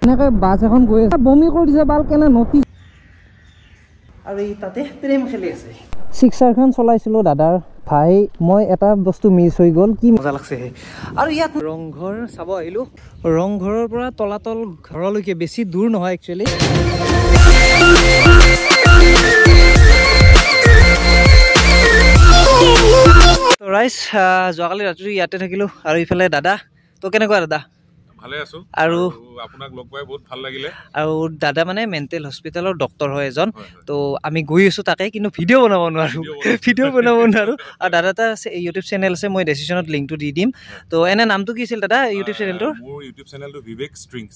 এনেকে বাছ এখন গৈ আছে বমি কৰি দিছে বাল কেনে নটি আৰু এই তাতে প্ৰেম খেলি আছে সিক্সাৰখন চলাইছিলো দাদাৰ ভাই মই এটা বস্তু মিছ হৈ গ'ল কি মজা লাগছে আৰু ইয়াত ৰংঘৰ চাব আহিলো ৰংঘৰৰ পৰা তলাতল ঘৰলৈকে বেছি দূৰ নহয় একচুয়ালি তো ৰাইজ যোৱাকালি ৰাতি ইয়াতে থাকিলো আৰু ইফালে দাদা তো কেনেকুৱা দাদা ভালে আছো আৰু আপোনাক লগ পাই বহুত ভাল লাগিলে আৰু দাদা মানে মেন্টেল হস্পিটেলৰ ডক্টৰ হয় এজন তো আমি গৈ আছো তাকে কিন্তু ভিডিঅ' বনাব নোৱাৰো আৰু দাদা এটা ইউটিউব চেনেল আছে মই ডেসিশনত লিংকটো দি দিম তো এনে নামটো কি আছিল দাদা ইউটিউব চেনেলটো মোৰ ইউটিউব চেনেলটো বিবেক ষ্ট্ৰিংছ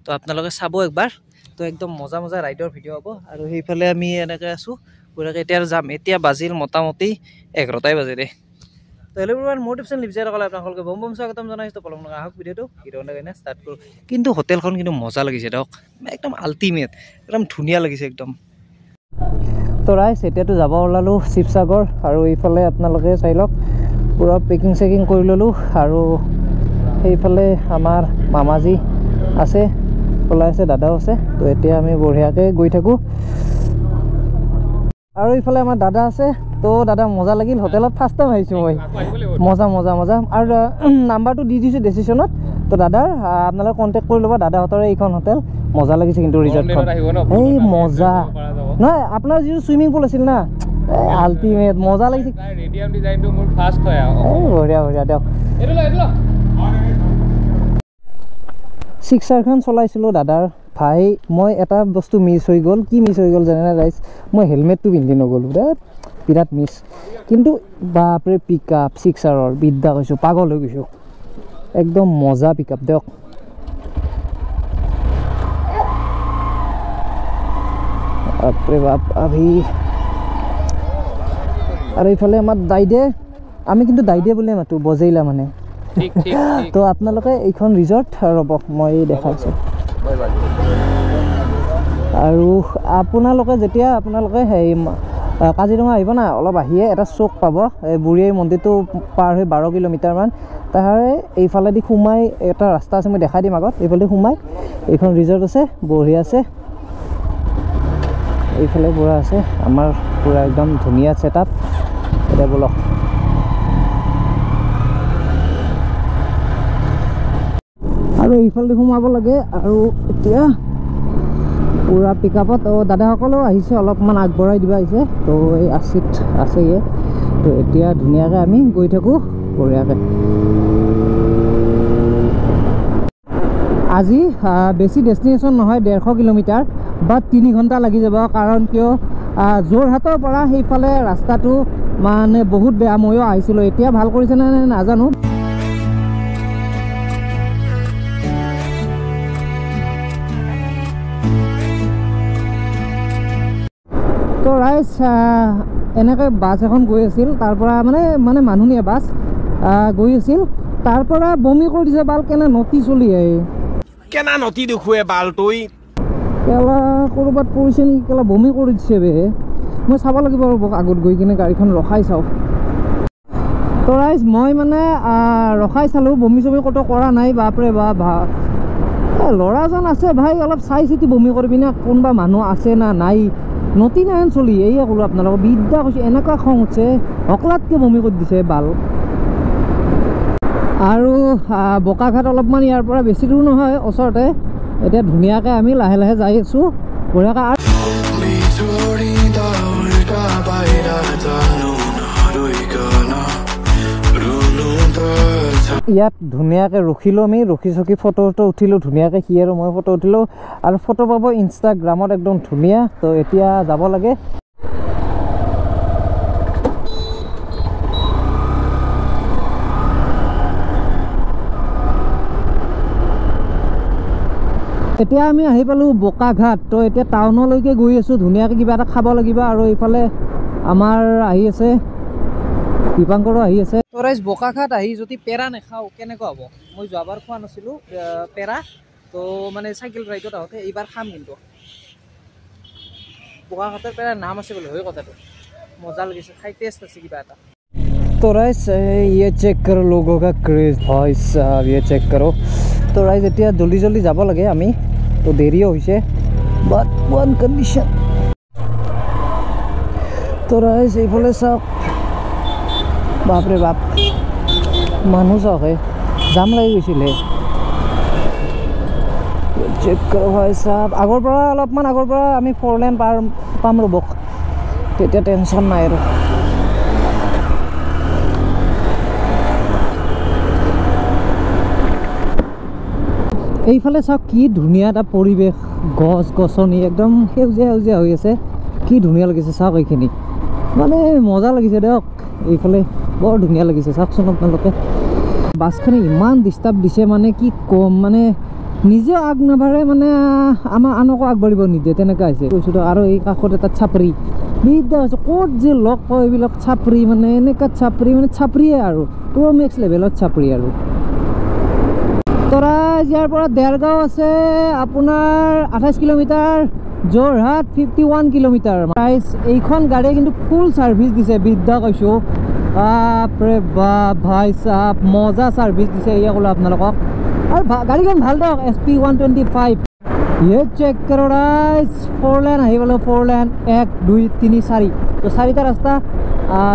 তো আপোনালোকে চাব একবাৰ তো একদম মজা মজা ৰাইডৰ ভিডিঅ' হ'ব আৰু সেইফালে আমি এনেকৈ আছো পুৰাকে এতিয়া যাম এতিয়া বাজিল মোটামুটি 11টাই বাজে দে তো হেল্ল' এভৰিৱান মোৰ টিপছ লিপজাই ৰকলে আপোনালোকে বম বম স্বাগতম জনাইছো পলম লগা আহক ভিডিঅ'টো হিৰোনে কাৰণে ষ্টাৰ্ট কৰোঁ কিন্তু হোটেলখন কিন্তু মজা লাগিছে দিয়ক একদম আল্টিমেট একদম ধুনীয়া লাগিছে একদম তো ৰাইজ এতিয়াতো যাব ওলালোঁ শিৱসাগৰ আৰু এইফালে আপোনালোকে চাই লওক পুৰা পেকিং চেকিং কৰি ল'লোঁ আৰু সেইফালে আমাৰ মামাজী আছে ওলাই আছে দাদাও আছে তো এতিয়া আমি বঢ়িয়াকৈ গৈ থাকোঁ আৰু এইফালে আমাৰ দাদা আছে তো দাদা মজা লাগিল হোটেলত ফাৰ্ষ্ট টাইম আহিছোঁ মই মজা মজা মজা আৰু নাম্বাৰটো দি দিছোঁ ডেচিশ্যনত তো দাদাৰ আপোনালোকে কণ্টেক্ট কৰি ল'ব দাদাহঁতৰ এইখন হোটেল মজা লাগিছে কিন্তু ৰিজৰ্টখন এই মজা নহয় আপোনাৰ যিটো চুইমিং পুল আছিল না আল্টিমেট মজা লাগিছে ৰেডিয়াম ডিজাইনটো মোৰ ফাৰ্ষ্ট হয় এই বঢ়িয়া বঢ়িয়া দিয়ক সিক্সাৰখন চলাইছিলোঁ দাদাৰ ভাই মই এটা বস্তু মিছ হৈ গ'ল কি মিছ হৈ গ'ল জানেনে ৰাইজ মই হেলমেটটো পিন্ধি নগ'লোঁ দে বিৰাট মিছ কিন্তু বাপৰে পিক আপ সিক্সাৰৰ বিদ্যা কৈছোঁ পাগল হৈ গৈছোঁ একদম মজা পিক আপ দিয়ক বাপৰে বাপ আভি আৰু এইফালে আমাৰ দাইদে আমি কিন্তু দাইদে বুলিয়ে মাতো বজেইলা মানে তো আপোনালোকে এইখন ৰিজৰ্ট ৰ'ব মই দেখাইছোঁ আৰু আপোনালোকে যেতিয়া আপোনালোকে সেই কাজিৰঙা আহিব না অলপ আহিয়ে এটা চুক পাব এই বুঢ়ীআই মন্দিৰটো পাৰ হৈ 12 কিলোমিটাৰমান তাৰে এইফালেদি সোমাই এটা ৰাস্তা আছে মই দেখাই দিম আগত এইফালেদি সোমাই এইখন ৰিজৰ্ট আছে বঢ়িয়া আছে এইফালে পুৰা আছে আমাৰ পুৰা একদম ধুনীয়া ছেটআপ এতিয়া বলক আৰু এইফালে সোমাব লাগে আৰু এতিয়া পুৰা পিক আপত দাদাসকলেও আহিছে অলপমান আগবঢ়াই দিব আহিছে তো এই আছিত আছেয়ে তো এতিয়া ধুনীয়াকৈ আমি গৈ থাকোঁ বঢ়িয়াকৈ আজি বেছি ডেষ্টিনেশ্যন নহয় 150 কিলোমিটাৰ বা 3 ঘণ্টা লাগি যাব কাৰণ কিয় যোৰহাটৰ পৰা সেইফালে ৰাস্তাটো মানে বহুত বেয়া ময়ো আহিছিলোঁ এতিয়া ভাল কৰিছে নে নাজানো তো ৰাইজ এনেকৈ বাছ এখন গৈ আছিল তাৰ পৰা মানে মানুহনীয়া বাছ গৈ আছিল তাৰ পৰা বমি কৰি দিছে বাল কেনে নটি চলি আহে কেনা নটি দেখুৱে বাল তই কেলা ক'ৰবাত পৰিছে নেকি কেলা বমি কৰি দিছে বে মই চাব লাগিব আৰু আগত গৈ কিনে গাড়ীখন ৰখাই চাওঁ তো ৰাইজ মই মানে ৰখাই চালোঁ বমি চমি ক'তো কৰা নাই বাপৰে বাপ ল'ৰাজন আছে ভাই অলপ চাই চিতি বমি কৰিবি না কোনোবা মানুহ আছে না নাই নটি নাই চলি এইয়া ক'লোঁ আপোনালোকক বিদ্যা কৈছোঁ এনেকুৱা খং উঠছে অকলাতকৈ বমি কৰি দিছে বাল আৰু বোকাঘাট অলপমান ইয়াৰ পৰা বেছি দূৰ নহয় ওচৰতে এতিয়া ধুনীয়াকৈ আমি লাহে লাহে যাই আছোঁ বঢ়িয়াকৈ ইয়াত ধুনীয়াকৈ ৰখিলোঁ আমি ৰখি চখি ফটো উঠিলোঁ ধুনীয়াকৈ সি আৰু মই ফটো উঠিলোঁ আৰু ফটো পাব ইনষ্টাগ্ৰামত একদম ধুনীয়া তো এতিয়া যাব লাগে এতিয়া আমি আহি পালোঁ বোকাঘাট তো এতিয়া টাউনলৈকে গৈ আছোঁ ধুনীয়াকৈ কিবা এটা খাব লাগিব আৰু এইফালে আমাৰ আহি আছে দীপাংকৰো আহি আছে তো ৰাইজ বোকাঘাট আহি যদি পেৰা নাখাওঁ কেনেকুৱা হ'ব মই যোৱাবাৰ খোৱা নাছিলোঁ পেৰা তো মানে চাইকেল ৰাইডত আহোঁতে এইবাৰ খাম কিন্তু বোকাঘাটৰ পেৰাৰ নাম আছে বোলে হয় কথাটো মজা লাগিছে খাই টেষ্ট আছে কিবা এটা तो राइस ये चेक करो लोगों का क्रेज भाई साहब ये चेक करो তো ৰাইজ এতিয়া জলদি জলদি যাব লাগে আমি, তো দেৰিও হৈছে, বাট ওৱান কণ্ডিশ্যন। তো ৰাইজ এইফালে চাওক, বাপৰে বাপ মানুহ চাওক, জাম লাগি গৈছিলে। চেক কৰ ভাই চাওক, আগৰ পৰা অলপমান আগৰ পৰা আমি 4 লেন পাম ৰ'ব, তেতিয়া টেনশ্যন নাই আৰু। এইফালে চাওক কি ধুনীয়া এটা পৰিৱেশ, গছ গছনি একদম সেউজীয়া সেউজীয়া হৈ আছে, কি ধুনীয়া লাগিছে চাওক। এইখিনি মানে মজা লাগিছে দিয়ক, এইফালে বৰ ধুনীয়া লাগিছে চাওকচোন আপোনালোকে। বাছখনে ইমান ডিষ্টাৰ্ব দিছে মানে কি ক'ম, মানে নিজে আগ নাবাঢ়ে, মানে আমাৰ আনকো আগবাঢ়িব নিদিয়ে, তেনেকুৱা হৈছে কৈছোঁ। আৰু এই কাষত এটা চাপৰি দিগদাৰ হৈছে, ক'ত যে লগ পাওঁ এইবিলাক চাপৰি, মানে এনেকুৱা চাপৰি, মানে চাপৰিয়ে আৰু পুৰা মেক্স লেভেলত চাপৰি আৰু। তৰা ইয়াৰ পৰা দেৰগাঁও আছে আপোনাৰ 28 কিলোমিটাৰ, যোৰহাট 51 কিলোমিটাৰ। এইখন গাড়ীয়ে কিন্তু ফুল ছাৰ্ভিচ দিছে, বিদ্যা কৈছোঁ, বাপৰে বাপ ভাই চাপ, মজা ছাৰ্ভিচ দিছে এয়া ক'লোঁ আপোনালোকক। আৰু গাড়ীখন ভাল দিয়ক, SP 125। ইয়ে চেক কৰোঁ ৰাইজ, 4 লেন আহি পালোঁ, 4 লেন 1 2 3 4, তো 4টা ৰাস্তা।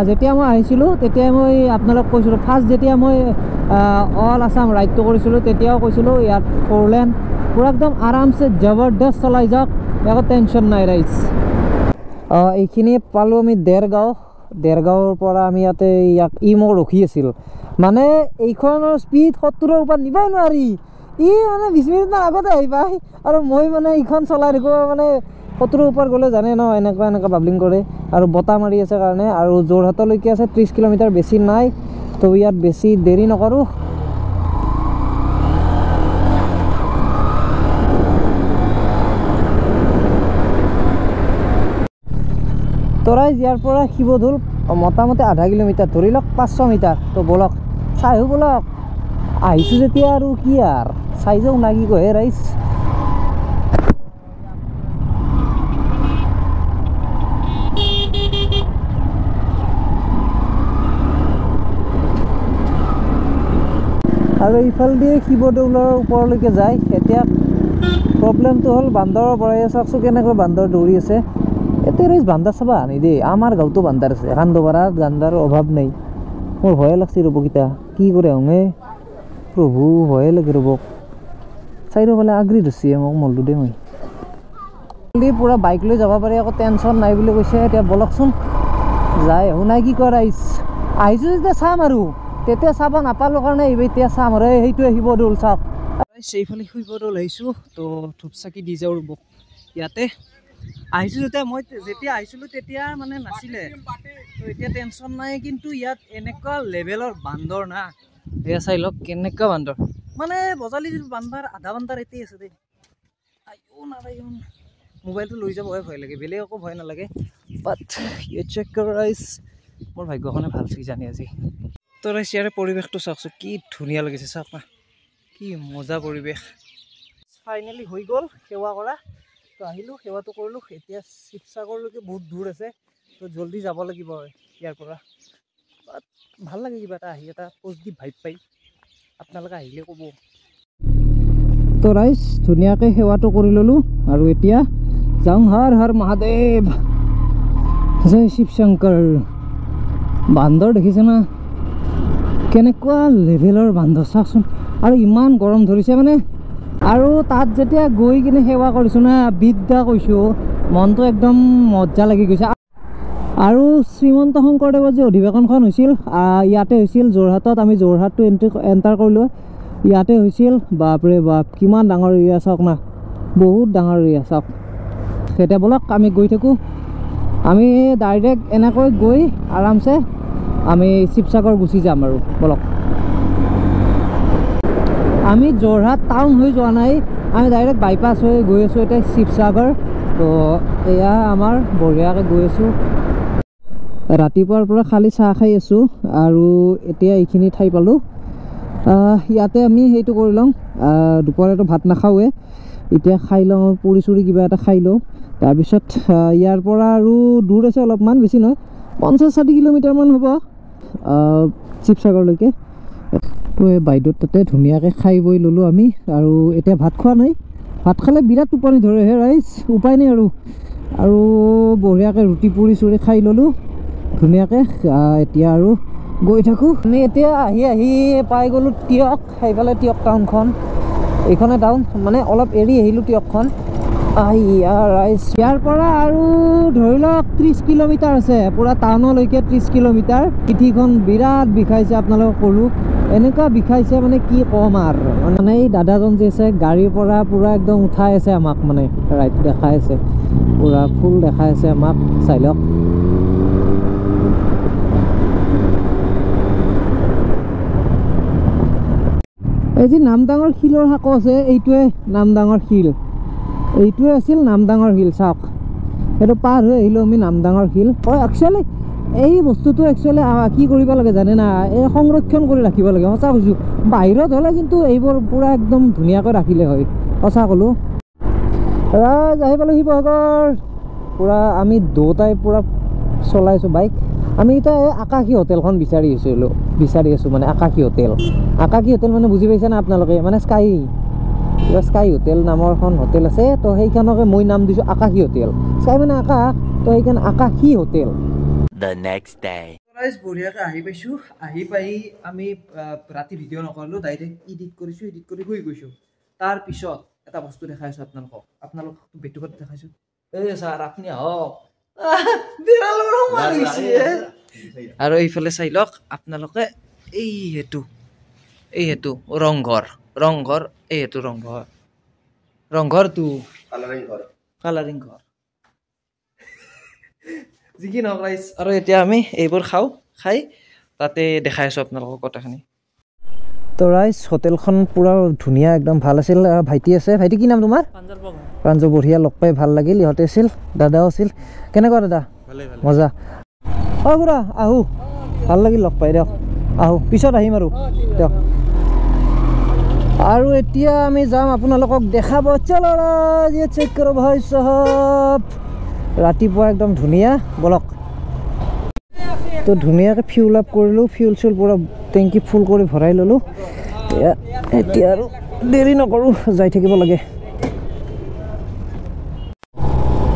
যেতিয়া মই আহিছিলোঁ তেতিয়া মই আপোনালোক কৈছিলোঁ, ফাৰ্ষ্ট যেতিয়া মই অল আছাম ৰাইডটো কৰিছিলোঁ তেতিয়াও কৈছিলোঁ ইয়াত 4 লেন পুৰা একদম আৰামছে জবৰদস্ত চলাই যাওক, একো টেনশ্যন নাই ৰাইজ। এইখিনি পালোঁ আমি দেৰগাঁৱৰ পৰা আমি ইয়াতে মোক ৰখি আছিল, মানে এইখনৰ স্পীড 70ৰ ওপৰত নিবই নোৱাৰি, মানে 20 মিনিটমান আগতে আহি পায়, আৰু মই মানে এইখন চলাই থাকোঁ, মানে 70ৰ ওপৰত গ'লে জানে ন এনেকুৱা বাবলিং কৰে, আৰু বতাহ মাৰি আছে কাৰণে। আৰু যোৰহাটলৈকে আছে 30 কিলোমিটাৰ, বেছি নাই, তো ইয়াত বেছি দেৰি নকৰোঁ। তো ৰাইজ ইয়াৰ পৰা শিৱদৌল মোটামুটি 0.5 কিলোমিটাৰ, ধৰি লওক 500 মিটাৰ। তো বলক চাই আহোঁ বলক, আহিছোঁ যেতিয়া আৰু কি আৰু চাই যাওঁ না, কি কয় ৰাইজ। আৰু এইফালেদি শিৱদৌলৰ ওপৰলৈকে যায়। এতিয়া প্ৰব্লেমটো হ'ল বান্দৰৰ পৰাই, চাওকচোন কেনেকৈ বান্দৰ দৌৰি আছে। এতিয়া ৰাইজ বান্দাৰ চাব আনি দেই, আমাৰ গাঁৱতো বান্দাৰ আছে, কান্দপাৰাত বান্দাৰ অভাৱ নাই। মোৰ ভয়ে লাগছে ৰ'বকেইটা, কি কৰে হঙে প্ৰভু, ভয়ে লাগে ৰ'ব। চাৰিওফালে আগ্ৰি ধৰিছে মোক, মল্লো দেই মই পূৰা বাইক লৈ যাব পাৰি, একো টেনশ্যন নাই বুলি কৈছে। এতিয়া বলকচোন যাই আহোঁ নাই, কি কয় ৰাইজ। আহিছোঁ যেতিয়া চাম আৰু, তেতিয়া চাব নাপালোঁ কাৰণে এতিয়া চাম আৰু। সেইটোৱে শিৱদৌল চাওক, এইফালে শিৱদৌল আহিছোঁ। তো ধূপ চাকি দি যাওঁ ৰ'ব ইয়াতে। আহিছোঁ যেতিয়া আহিছিলোঁ তেতিয়া মানে নাছিলে, তো এতিয়া টেনশ্যন নাই। কিন্তু ইয়াত এনেকুৱা লেভেলৰ বান্দৰ না, এয়া চাই লওক কেনেকুৱা বান্দৰ, মানে বজালি বান্দৰ আধা বান্দৰ এতেই আছে দেই। আইও মোবাইলটো লৈ যাবহে ভয় লাগে, বেলেগ একো ভয় নালাগে। বাট ইয়ে চেক কৰ ৰাইজ, মোৰ ভাগ্যখনে ভাল চি জানি আজি। তো ৰাইজ ইয়াৰে পৰিৱেশটো চাওকচোন, কি ধুনীয়া লাগিছে চাওক না, কি মজা পৰিৱেশ। ফাইনেলি হৈ গ'ল সেৱা কৰা, তো আহিলোঁ, সেৱাটো কৰিলোঁ। এতিয়া শিৱসাগৰলৈকে বহুত দূৰ আছে, তো জলদি যাব লাগিব ইয়াৰ পৰা। বাট ভাল লাগে কিবা এটা আহি, এটা পজিটিভ ভাইব পাই, আপোনালোকে আহিলে ক'ব। তো ৰাইজ ধুনীয়াকৈ সেৱাটো কৰি ল'লোঁ, আৰু এতিয়া যাওঁ হৰ হৰ মহাদেৱ, জয় শিৱ শংকৰ। বান্দৰ দেখিছে না, কেনেকুৱা লেভেলৰ বান্দৰ চাওকচোন, আৰু ইমান গৰম ধৰিছে মানে। আৰু তাত যেতিয়া গৈ কিনে সেৱা কৰিছোঁ না, বিদ্যা কৈছোঁ, মনটো একদম মজা লাগি গৈছে। আৰু শ্ৰীমন্ত শংকৰদেৱৰ যে অধিৱেশনখন হৈছিল ইয়াতে হৈছিল যোৰহাটত, আমি যোৰহাটটো এণ্টাৰ কৰিলোঁ, ইয়াতে হৈছিল। বাপৰে বাপ কিমান ডাঙৰ এৰিয়া চাওক না, বহুত ডাঙৰ এৰিয়া চাওক। এতিয়া বলক আমি গৈ থাকোঁ, আমি ডাইৰেক্ট এনেকৈ গৈ আৰামছে আমি শিৱসাগৰ গুচি যাম আৰু বলক। আমি যোৰহাট টাউন হৈ যোৱা নাই, আমি ডাইৰেক্ট বাইপাছ হৈ গৈ আছোঁ এতিয়া শিৱসাগৰ। তো এয়া আমাৰ বঢ়িয়াকৈ গৈ আছোঁ, ৰাতিপুৱাৰ পৰা খালি চাহ খাই আছোঁ, আৰু এতিয়া এইখিনি ঠাই পালোঁ। ইয়াতে আমি সেইটো কৰি লওঁ, দুপৰীয়াটো ভাত নাখাওঁৱে, এতিয়া খাই লওঁ, পুৰি চুৰি কিবা এটা খাই লওঁ। তাৰপিছত ইয়াৰ পৰা আৰু দূৰ আছে অলপমান, বেছি নহয়, 50-60 কিলোমিটাৰমান হ'ব শিৱসাগৰলৈকে। তো এই বাইদেউৰ তাতে ধুনীয়াকৈ খাই বৈ ল'লোঁ আমি আৰু এতিয়া ভাত খোৱা নাই ভাত খালে বিৰাট টোপনি ধৰেহে ৰাইজ উপায় নাই আৰু বঢ়িয়াকৈ ৰুটি পুৰি চুৰি খাই ল'লোঁ ধুনীয়াকৈ এতিয়া আৰু গৈ থাকোঁ আমি এতিয়া আহি পাই গ'লোঁ টিয়ক সেইফালে টিয়ক টাউনখন এইখনে টাউন মানে অলপ এৰি আহিলোঁ টিয়কখন ৰাইজ ইয়াৰ পৰা আৰু ধৰি লওক 30 কিলোমিটাৰ আছে পুৰা টাউনলৈকে 30 কিলোমিটাৰ পিঠিখন বিৰাট বিষাইছে আপোনালোকক ক'লোঁ এনেকুৱা বিষাইছে মানে কি ক'ম আৰু মানে এই দাদাজন যে আছে গাড়ীৰ পৰা পুৰা একদম উঠাই আছে আমাক মানে ৰাইট দেখাই আছে পুৰা ফুল দেখাই আছে আমাক চাই লওক এই যে নামদাঙৰ শিলৰ শাকো আছে এইটোৱে নামদাঙৰ শিল এইটোৱে আছিল নামদাঙৰ শিল চাওক সেইটো পাৰ হৈ আহিলোঁ আমি নামদাঙৰ শিল একচুৱেলি এই বস্তুটো একচুৱেলি কি কৰিব লাগে জানে না এই সংৰক্ষণ কৰি ৰাখিব লাগে সঁচা কৈছোঁ বাহিৰত হ'লে কিন্তু এইবোৰ পূৰা একদম ধুনীয়াকৈ ৰাখিলে হয় সঁচা ক'লোঁ ৰাইজ আহি পালোঁ শিৱসাগৰ পূৰা আমি দুটাই পূৰা চলাইছোঁ বাইক আমি এতিয়া এই আকাশী হোটেলখন বিচাৰি আছোঁ মানে আকাশী হোটেল মানে বুজি পাইছে না আপোনালোকে মানে স্কাই হোটেল নামৰ এখন হোটেল আছে তো সেইখনকে মই নাম দিছোঁ আকাশী হোটেল স্কাই মানে আকাশ তো সেইখন আকাশী হোটেল The next day. বঢ়িয়াকৈ আহি পাইছোঁ আহি পাই আমি ৰাতি ভিডিঅ' নকৰিলোঁ ডাইৰেক্ট এডিট কৰি শুই গৈছোঁ তাৰপিছত এটা বস্তু দেখাইছোঁ আপোনালোকক বেটুকত দেখাইছোঁ এই ছাৰ আপুনি আহক আৰু এইফালে চাই লওক আপোনালোকে এই হেতু ৰংঘৰ এই হেতু ৰংঘৰটো কালাৰিং ঘৰ যি কি নহওক ৰাইজ আৰু এতিয়া আমি এইবোৰ খাই তাতে দেখাই আছোঁ আপোনালোকক কথাখিনি তো ৰাইজ হোটেলখন পূৰা ধুনীয়া একদম ভাল আছিল ভাইটি আছে ভাইটি কি নাম তোমাৰ প্ৰাঞ্জল বঢ়িয়া লগ পাই ভাল লাগিল ইহঁতে আছিল দাদাও আছিল কেনেকুৱা দাদা মজা খুৰা আহোঁ ভাল লাগিল লগ পাই দিয়ক আহোঁ পিছত আহিম আৰু দিয়ক আৰু এতিয়া আমি যাম আপোনালোকক দেখাব চলো ৰাইজ চেক কৰো ভাই সাহেব ৰাতিপুৱা একদম ধুনীয়া বলক তো ধুনীয়াকৈ ফিউল আপ কৰিলোঁ ফিউল পূৰা টেংকি ফুল কৰি ভৰাই ল'লোঁ এতিয়া আৰু দেৰি নকৰোঁ যাই থাকিব লাগে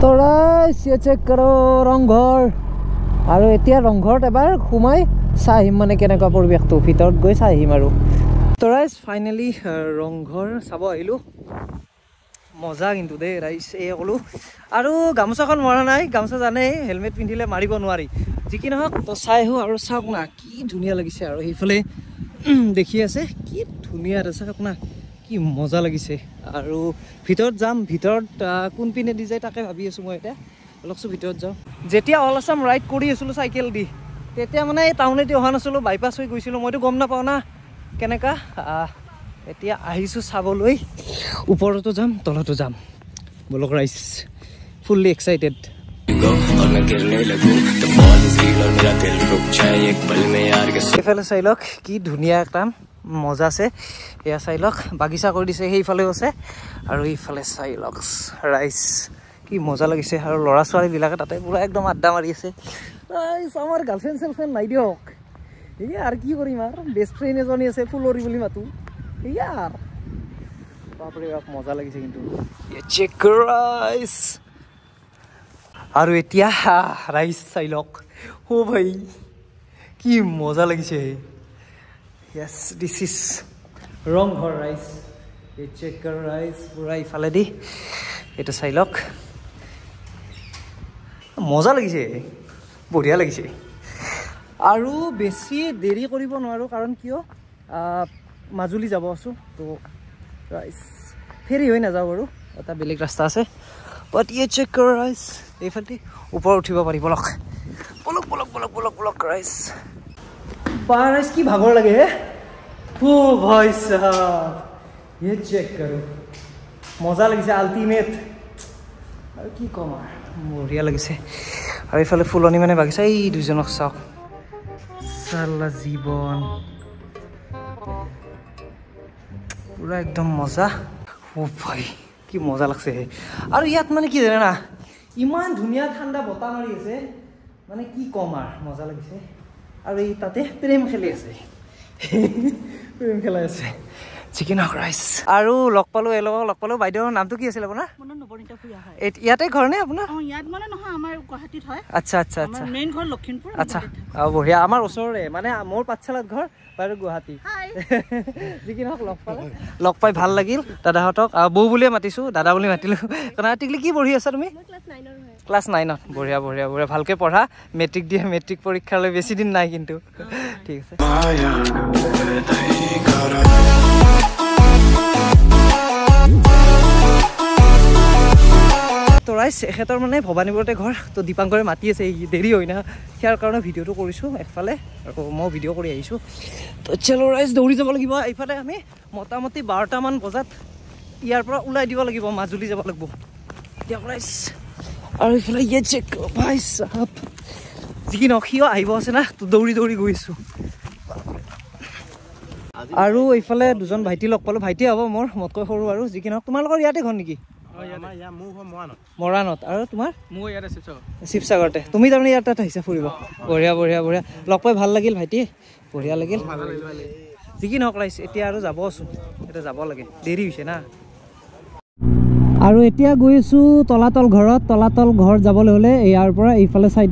তো ৰাইজ চেক কৰোঁ ৰংঘৰ আৰু এতিয়া ৰংঘৰত এবাৰ সোমাই চাই আহিম মানে কেনেকুৱা পৰিৱেশটো ভিতৰত গৈ চাই আহিম আৰু তো ৰাইজ ফাইনেলি ৰংঘৰ চাব আহিলোঁ মজা কিন্তু দেই ৰাইজ এই ক'লোঁ আৰু গামোচাখন মৰা নাই গামোচা জানেই হেলমেট পিন্ধিলে মাৰিব নোৱাৰি যি কি নহওক তো চাই আহোঁ আৰু চাওক না কি ধুনীয়া লাগিছে আৰু সেইফালে দেখি আছে কি ধুনীয়া আছে চাওক না কি মজা লাগিছে আৰু ভিতৰত যাম ভিতৰত কোনপিনে দি যায় তাকে ভাবি আছোঁ মই এতিয়া অলপচোন ভিতৰত যাওঁ যেতিয়া অল আছাম ৰাইড কৰি আছিলোঁ চাইকেল দি তেতিয়া মানে এই টাউনেদি অহা নাছিলোঁ বাইপাছ হৈ গৈছিলোঁ মইতো গম নাপাওঁ না কেনেকুৱা এতিয়া আহিছোঁ চাবলৈ ওপৰতো যাম তলতো যাম বলক ৰাইজ ফুল্লি এক্সাইটেড এইফালে চাই লওক কি ধুনীয়া একদম মজা আছে এয়া চাই লওক বাগিচা কৰি দিছে সেইফালেও আছে আৰু এইফালে চাই লওক ৰাইজ কি মজা লাগিছে আৰু ল'ৰা ছোৱালীবিলাকে তাতে পুৰা একদম আড্ডা মাৰি আছে ৰাইজ আমাৰ গাৰ্লফ্ৰেণ্ড চেলফ্ৰেণ্ড নাই দিয়ক এয়া আৰু কি কৰিম আৰু বেষ্ট ফ্ৰেণ্ড এজনী আছে ফুলৰি বুলি মাতো ইয়াৰ বাপৰে বাপ মজা লাগিছে কিন্তু চেক ৰাইজ আৰু এতিয়া ৰাইজ চাই লওক ও ভাই কি মজা লাগিছে য়েছ দিছ ইজ ৰংঘৰ ৰাইজ এই চেক ৰাইজ পুৰা ইফালে দি এইটো চাই লওক মজা লাগিছে বঢ়িয়া লাগিছে আৰু বেছি দেৰি কৰিব নোৱাৰোঁ কাৰণ কিয় মাজুলী যাব আছোঁ তো ৰাইজ ফেৰি হৈ নাযাওঁ বাৰু এটা বেলেগ ৰাস্তা আছে বাট ইয়ে চেক কৰ ৰাইজ এইফালে ওপৰত উঠিব পাৰিব বলক ৰাইজ বা ৰাইজ কি ভাগৰ লাগে হে ও ভাই সাহেব ইয়ে চেক কৰোঁ মজা লাগিছে আল্টিমেট আৰু কি ক'ম আৰু বঢ়িয়া লাগিছে আৰু এইফালে ফুলনি মানে বাগিচা এই দুজনক চাওক চালা জীৱন পুৰা একদম মজা ও ভাই কি মজা লাগছে আৰু ইয়াত মানে কি জানে না ইমান ধুনীয়া ঠাণ্ডা বতাহ মাৰি আছে মানে কি ক'ম আৰু মজা লাগিছে আৰু এই তাতে প্ৰেম খেলি আছে প্ৰেম খেলাই আছে চিকেন হক ৰাইচ আৰু লগ পালো এলগক লগ পালো বাইদেউৰ নামটো কি আছিল আপোনাৰ মনৰ নবনিতা ফুৰিয়া হয় ইয়াতে ঘৰ নে আপোনাৰ ইয়াত মানে নহয় আমাৰ গুৱাহাটীত হয় আচ্ছা আচ্ছা আচ্ছা আমাৰ মেইন ঘৰ লখিমপুৰ আচ্ছা বঢ়িয়া আমাৰ ওচৰৰে মানে মোৰ পাঠশালাত ঘৰ বাইদেউ গুৱাহাটী চিকেন হক লগ পাই ভাল লাগিল দাদাহঁতক বৌ বুলিয়ে মাতিছো দাদা বুলি মাতিলো কাৰণ টিকলি কি পঢ়ি আছা তুমি ক্লাছ 9ত বঢ়িয়া বঢ়িয়া বঢ়িয়া ভালকে পঢ়া মেট্ৰিক দিয়ে মেট্ৰিক পৰীক্ষালৈ বেছি দিন নাই কিন্তু ঠিক আছে তো ৰাইজ এখেতৰ মানে ভবানীপুৰতে ঘৰ তো দীপাংকৰে মাতি আছে দেৰি হয় না ইয়াৰ কাৰণে ভিডিঅ'টো কৰিছোঁ একফালে আৰু মই ভিডিঅ' কৰি আহিছোঁ তো চলো ৰাইজ দৌৰি যাব লাগিব এইফালে আমি মোটামুটি 12টামান বজাত ইয়াৰ পৰা ওলাই দিব লাগিব মাজুলী যাব লাগিব দিয়ক ৰাইজ আৰু এইফালে ইয়ে চেক ভাই চাহাব যি নখিও আহিব আছে না তো দৌৰি দৌৰি গৈছোঁ আৰু এইফালে দুজন ভাইটি লগ পালোঁ ভাইটি হ'ব মোৰ মোতকৈ সৰু আৰু যি কি নহওক তোমালোকৰ ইয়াতে ঘৰ নেকি মৰাণত আৰু তোমাৰ শিৱসাগৰতে তুমি তাৰমানে ইয়াত তাত আহিছা ফুৰিব বঢ়িয়া বঢ়িয়া বঢ়িয়া লগ পাই ভাল লাগিল ভাইটি বঢ়িয়া লাগিল যি কি নহওক ৰাইজ এতিয়া আৰু যাব আছোঁ এতিয়া যাব লাগে দেৰি হৈছে না আৰু এতিয়া গৈ আছোঁ তলাতল ঘৰত তলাতল ঘৰ যাবলৈ হ'লে ইয়াৰ পৰা এইফালে চাইড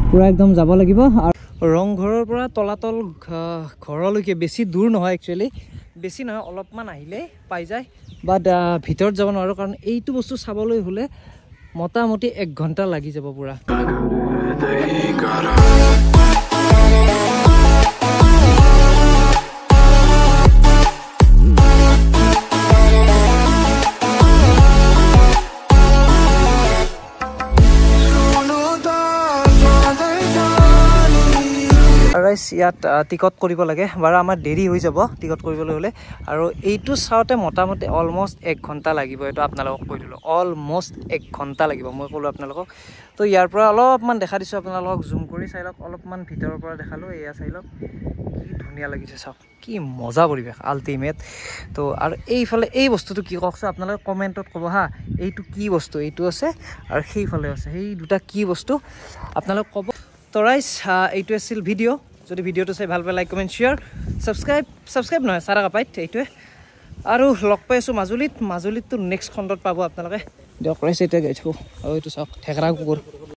পূৰা একদম যাব লাগিব আৰু ৰংঘৰৰ পৰা তলাতল ঘৰলৈকে বেছি দূৰ নহয় একচুৱেলি বেছি নহয় অলপমান আহিলেই পাই যায় বাট ভিতৰত যাব নোৱাৰোঁ কাৰণ এইটো বস্তু চাবলৈ হ'লে মোটামুটি 1 ঘণ্টা লাগি যাব পূৰা ইয়াত টিকট কৰিব লাগে বাৰু আমাৰ দেৰি হৈ যাব টিকট কৰিবলৈ হ'লে আৰু এইটো চাওঁতে মোটামুটি অলমষ্ট 1 ঘণ্টা লাগিব এইটো আপোনালোকক কৈ দিলোঁ অলমষ্ট 1 ঘণ্টা লাগিব মই ক'লোঁ আপোনালোকক তো ইয়াৰ পৰা অলপমান দেখা দিছোঁ আপোনালোকক জুম কৰি চাই লওক অলপমান ভিতৰৰ পৰা দেখালোঁ এয়া চাই লওক কি ধুনীয়া লাগিছে চাওক কি মজা পৰিৱেশ আল্টিমেট তো আৰু এইফালে এই বস্তুটো কি কওকচোন আপোনালোকে কমেণ্টত ক'ব হা এইটো কি বস্তু এইটো আছে আৰু সেইফালে আছে সেই দুটা কি বস্তু আপোনালোকে ক'ব তো ৰাইজ এইটো আছিল ভিডিঅ' যদি ভিডিঅ'টো চাই ভাল পায় লাইক কমেণ্ট শ্বেয়াৰ ছাবস্ক্ৰাইব নহয় চাৰা কাপাইত এইটোৱে আৰু লগ পাই আছোঁ মাজুলীততো নেক্সট খণ্ডত পাব আপোনালোকে দিয়ক ৰাইজ এতিয়া গাই থাকোঁ আৰু এইটো চাওক ঠেকেৰা কুকুৰ